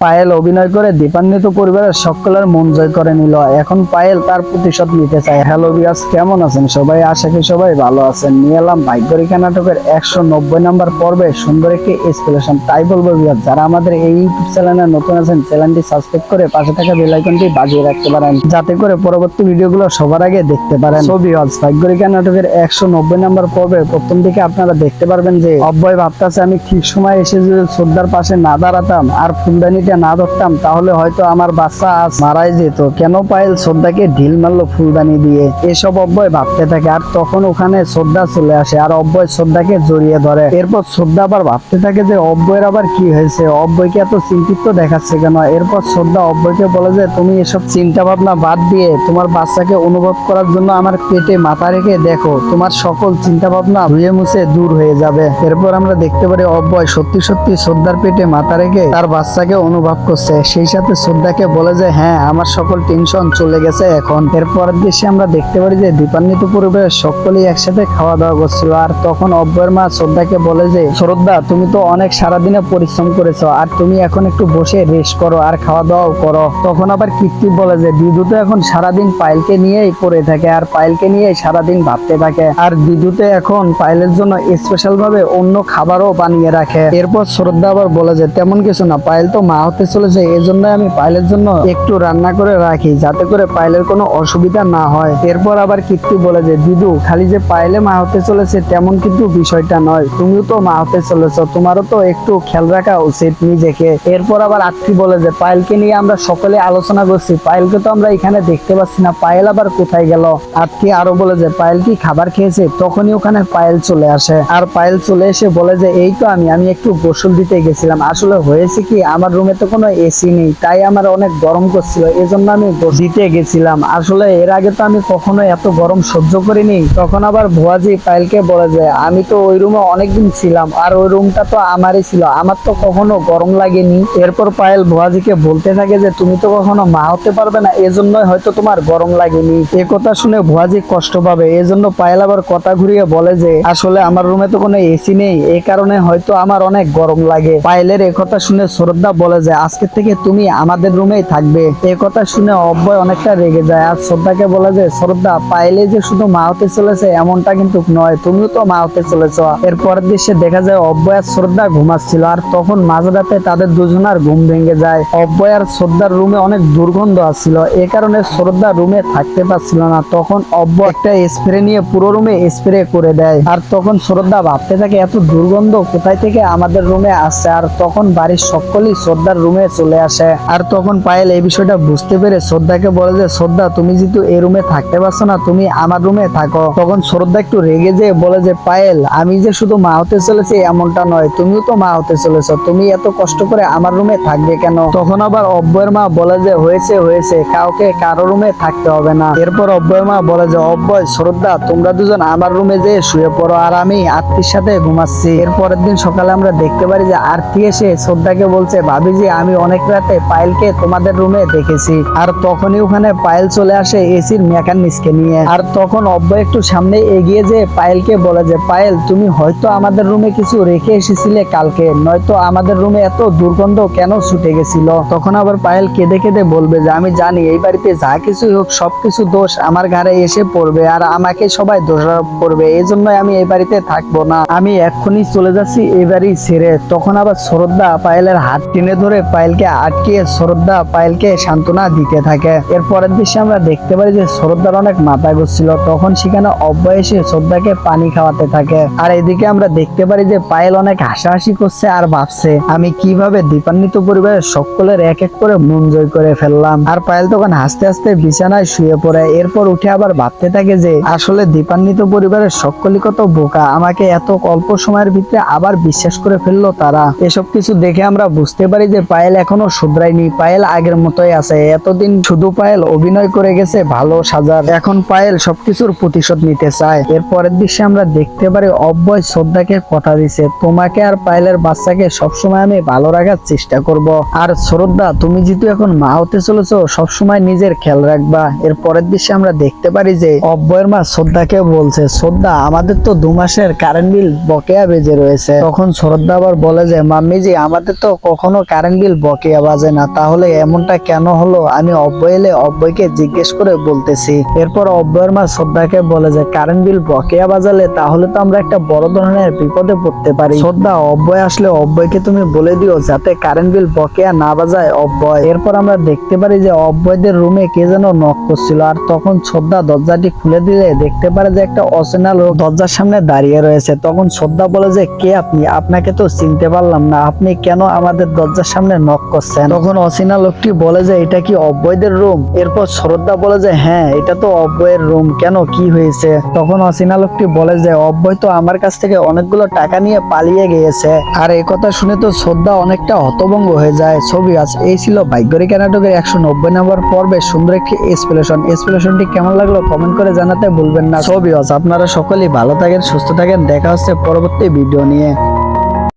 পায়েল অভিনয় করে দীপান্বিত পরিবারের সকলের মন জয় করে নিল। এখন পায়েল তার প্রতিশোধ নিতে চায়। হ্যালো ভিউয়ার্স, কেমন আছেন সবাই? আশা করি সবাই ভালো আছেন। নিয়ে এলাম ভাগ্যরেখা নাটকের 190 নম্বর পর্বে সুন্দর একটি এক্সপ্লেনেশন। তাই বলবো ভিউয়ার্স, যারা আমাদের এই ইউটিউব চ্যানেলে নতুন আছেন, চ্যানেলটি সাবস্ক্রাইব করে পাশে থাকা বেল আইকনটি বাজিয়ে রাখতে পারেন, যাতে করে পরবর্তী ভিডিওগুলো সবার আগে দেখতে পারেন। সো ভিউয়ার্স, ভাগ্যরেখা নাটকের 190 নম্বর পর্বে প্রথম দিকে আপনারা দেখতে পারবেন যে অব্যয় ভাবতেছে, আমি ঠিক সময় এসে যদি শ্রদ্ধার পাশে না দাঁড়াতাম আর ফুলদানিটা না ধরতাম, তাহলে হয়তো আমার বাচ্চা আজ মারাই যেত। কেন পায়েল শ্রদ্ধাকে ঢিল মারলো ফুলদানি দিয়ে, এসব অব্যয় ভাবতে থাকে। আর তখন ওখানে শ্রদ্ধা চলে আসে আর অব্যয় শ্রদ্ধাকে জড়িয়ে ধরে। এরপর শ্রদ্ধা আবার ভাবতে থাকে যে অব্যয়ের আবার কি হয়েছে, অব্যয়কে এত চিন্তিত দেখাচ্ছে কেন। এরপর শ্রদ্ধা অব্যয়কে বলে যে তুমি এসব চিন্তা ভাবনা বাদ দিয়ে তোমার বাচ্চাকে অনুভব করার জন্য আমার পেটে মাথা রেখে দেখো, তোমার সকল চিন্তা ভাবনা ধুয়ে মুছে দূর হয়ে যাবে। এরপর আমরা দেখতে পারি অব্যয় সত্যি সত্যি শ্রদ্ধার পেটে মাথা রেখে তার বাচ্চাকে অনুভব করছে। সেই সাথে শ্রদ্ধাকে বলে যে হ্যাঁ, আমার সকল টেনশন চলে গেছে এখন। এরপরের দৃশ্যে আমরা দেখতে পারি যে দীপান্বিত পরিবারের সকলেই একসাথে খাওয়া দাওয়া করছিল। আর তখন অব্যয়ের মা শ্রদ্ধাকে বলে যে শ্রদ্ধা, তুমি তো অনেক সারাদিনে পরিশ্রম করেছো, আর তুমি এখন একটু বসে রেস্ট করো আর খাওয়া দাওয়াও করো। তখন আবার কীর্তি বলে যে দিদু তো এখন সারাদিন পায়েলকে নিয়েই পড়ে থাকে আর পায়েলকে নিয়েই সারাদিন ভাবতে থাকে, আর দিদুতে এখন পায়েলের জন্য স্পেশাল ভাবে অন্য খাবারও বানিয়ে রাখে। এরপর শ্রদ্ধা আবার বলে যে তেমন কিছু না, পায়েল তো মা হতে চলেছে, এই জন্য আমি পায়েলের জন্য একটু রান্না করে রাখি, যাতে করে পায়েলের কোনো অসুবিধা না হয়। এরপর আবার কীর্তি বলে যে দিদু, খালি যে পায়েলে মা হতে চলেছে তেমন কিন্তু বিষয়টা নয়, তুমিও তো মা হতে চলেছো, তোমারও তো একটু খেয়াল রাখা উচিত নিজেকে। এরপর আবার আত্মী বলে যে পায়েলকে নিয়ে আমরা সকলে আলোচনা করছি, পায়েলকে তো আমরা এখানে দেখতে পাচ্ছি না, পায়েল আবার কোথায় গেল। আত্মী আরো বলে যে পায়েল কি খাবার খেয়েছে? তখনই ওখানে পায়েল চলে আসে আর পায়েল চলে এসে বলে যে এই তো আমি একটু গোসল দিতে গেছিলাম। আসলে হয়েছে কি, আমার রুমে তো কোনো এসি নেই, তাই আমার অনেক গরম করছিল, এজন্য আমি দিতে গেছিলাম। আসলে এর আগে তো আমি কখনো এত গরম সহ্য করিনি। তখন আবার ভুয়াজি পায়েলকে বলে যে আমি তো ওই রুমে অনেকদিন ছিলাম আর ওই রুমটা তো আমারই ছিল, আমার তো কখনো গরম লাগেনি। এরপর পায়েল ভুয়াজিকে বলতে থাকে যে তুমি তো কখনো মা হতে পারবে না, এজন্যই হয়তো তোমার গরম লাগেনি। এ কথা শুনে ভুয়াজি কষ্ট পাবে, এজন্য পায়েল আবার কথা ঘুরিয়ে বলে যে আসলে আমার রুমে তো কোনো এসি নেই, এই কারণে হয়তো আমার অনেক গরম লাগে। পায়েলের এ কথা শুনে শ্রদ্ধা বলে যে আজকে থেকে তুমি আমাদের রুমেই থাকবে। এ কথা শুনে অব্যয় অনেকটা রেগে যায় আর শ্রদ্ধাকে বলে যে শ্রদ্ধা, পায়েলে যে শুধু মা হতে চলেছে এমনটা কিন্তু নয়, তুমিও তো মা হতে চলেছ। এরপরের দৃশ্যে দেখা যায় অব্যয় আর শ্রদ্ধা ঘুমাচ্ছিল আর তখন মাঝরাতে তাদের দুজনার ঘুম ভেঙে যায়। অব্যয় আর শ্রদ্ধার রুমে অনেক দুর্গন্ধ আসছিল, এ কারণে শ্রদ্ধা রুমে থাকতে পারছিল না। তখন অব্যয় একটা স্প্রে নিয়ে পুরো রুমে স্প্রে করে দেয় আর তখন শ্রদ্ধা ভাবতে থাকে এত দুর্গন্ধ কোথায় থেকে আমাদের রুমে আসছে। আর তখন বাড়ির সকলেই শ্রদ্ধার রুমে চলে আসে আর তখন পায়েল এই বিষয়টা বুঝতে পেরে শ্রদ্ধাকে বলে যে শ্রদ্ধা, তুমি যেহেতু এই রুমে থাকতে পারছো না, তুমি আমার রুমে থাকো। তখন শ্রদ্ধা একটু রেগে যেয়ে বলে যে পায়েল, আমি যে শুধু মা হতে চলেছি এমনটা নয়, তুমিও তো মা হতে চলেছো, তুমি এত কষ্ট করে আমার রুমে থাকবে কেন? তখন আবার অব্যয়ের মা বলে যে হয়েছে হয়েছে, কাউকে কারো রুমে থাকতে হবে না। এরপর অব্যয়ের মা বলে যে অব্যয়, শ্রদ্ধা, তোমরা দুজন আমার রুমে যেয়ে শুয়ে পড়ো আর আমি আরতির সাথে ঘুমাচ্ছি। এরপরের দিন সকালে আমরা দেখতে পারি যে আরতি এসে শ্রদ্ধাকে বলছে ভাবিজি, আমি অনেক রাতে পায়েলকে তোমাদের রুমে দেখেছি। আর তখনই ওখানে পায়েল চলে আসে এসির মেকানিক্সকে নিয়ে। আর তখন অব্যয় একটু সামনে এগিয়ে যে পায়েলকে বলে যে পায়েল, তুমি হয়তো আমাদের রুমে কিছু রেখে এসেছিলে কালকে, নয়তো আমাদের রুমে এত দুর্গন্ধ কেন ছুটে গেছিল। তখন আবার পায়েল কেঁদে কেঁদে বলবে যে আমি জানি এই বাড়িতে যা কিছু হোক সবকিছু দোষ আমার ঘাড়ে এসে পড়বে আর আমাকে সবাই দোষারোপ করবে, এই জন্যই আমি এই বাড়িতে থাকবো না, আমি এক্ষুনি চলে যাচ্ছি এই বাড়ি ছেড়ে। তখন আবার শ্রদ্ধা পায়েলের হাত টেনে ধরে পায়েলকে আটকিয়ে শ্রদ্ধা পায়েলকে সান্ত্বনা দিতে থাকে। এর পরের দৃশ্যে আমরা দেখতে পারি যে শ্রদ্ধার অনেক মাথা ঘুরছিল, তখন সেখানে অব্যয় এসে শ্রদ্ধাকে পানি খাওয়াতে থাকে। আর এদিকে আমরা দেখতে পারি যে পায়েল অনেক হাসাহাসি করছে আর ভাবছে আমি কিভাবে দীপান্বিত পরিবারের সকলের এক এক করে মন জয় করে ফেললাম। আর পায়েল তখন হাসতে হাসতে বিছানায় শুয়ে পড়ে। এরপর উঠে আবার ভাবতে থাকে যে আসলে দীপান্বিত পরিবারের সকলেই কত বোকা, আমাকে এত অল্প সময়ের ভিতরে আবার বিশ্বাস করে ফেললো তারা। এসব কিছু দেখে আমরা বুঝতে পারি যে পায়েল এখনো শুধরায়নি, পায়েল আগের মতোই আছে। এতদিন শুধু পায়েল অভিনয় করে গেছে ভালো সাজার, এখন পায়েল সবকিছুর প্রতিশোধ নিতে চায়। এর পরের দৃশ্যে আমরা দেখতে পারি অব্যয় শ্রদ্ধাকে কথা দিছে, তোমাকে আর পায়েলের বাচ্চাকে সবসময় আমি ভালো রাখার চেষ্টা করব। আর শ্রদ্ধা, তুমি যেহেতু এখন মা হতে চলেছো, সবসময় নিজের খেয়াল রাখবা। এর পরের দৃশ্যে আমরা দেখতে পারি যে অব্যয়ের মা শ্রদ্ধাকে বলছে শ্রদ্ধা, আমাদের তো 2 মাসের কারেন্ট বিল বকেয়া বেজে রয়েছে। তখন শ্রদ্ধা আবার বলে যে মাম্মিজি, আমাদের তো কখনো কারেন্ট কারেন্ট বিল বকেয়া বাজে না, তাহলে এমনটা কেন হলো? আমি অব্বই এলে অব্বইকে জিজ্ঞেস করে বলতেছি। এরপর অব্বইয়ের মা শ্রদ্ধাকে বলে যে কারেন্ট বিল বকেয়া বাজালে তাহলে তো আমরা একটা বড় ধরনের বিপদে পড়তে পারি। শ্রদ্ধা, অব্বই আসলে অব্বইকে তুমি বলে দিও যাতে কারেন্ট বিল বকেয়া না বাজায় অব্বই। এরপর আমরা দেখতে পারি যে অব্বইদের রুমে কে যেন নক করছিল, আর তখন শ্রদ্ধা দরজাটি খুলে দিলে দেখতে পারে যে একটা অচেনা লোক দরজার সামনে দাঁড়িয়ে রয়েছে। তখন শ্রদ্ধা বলে যে কে আপনি? আপনাকে তো চিনতে পারলাম না, আপনি কেন আমাদের দরজার সামনে নক করছেন? তখন অচেনা লোকটি বলে যে এটা কি অব্বইদের রুম? এরপর শ্রদ্ধা বলে যে হ্যাঁ, এটা তো অব্বইয়ের রুম, কেন কি হয়েছে? তখন অচেনা লোকটি বলে যে অব্বই তো আমার কাছ থেকে অনেকগুলো টাকা নিয়ে পালিয়ে গিয়েছে। আর এই কথা শুনে তো শ্রদ্ধা অনেকটা হতভম্ব হয়ে যায়। ছবি আজ এই ছিল ভাগ্যরেখা নাটকের 190 নম্বর পর্বে সুন্দর একটি এক্সপ্লেনেশনটি কেমন লাগলো কমেন্ট করে জানাতে ভুলবেন না। ছবি আজ আপনারা সকলেই ভালো থাকেন, সুস্থ থাকেন, দেখা হচ্ছে পরবর্তী ভিডিও নিয়ে।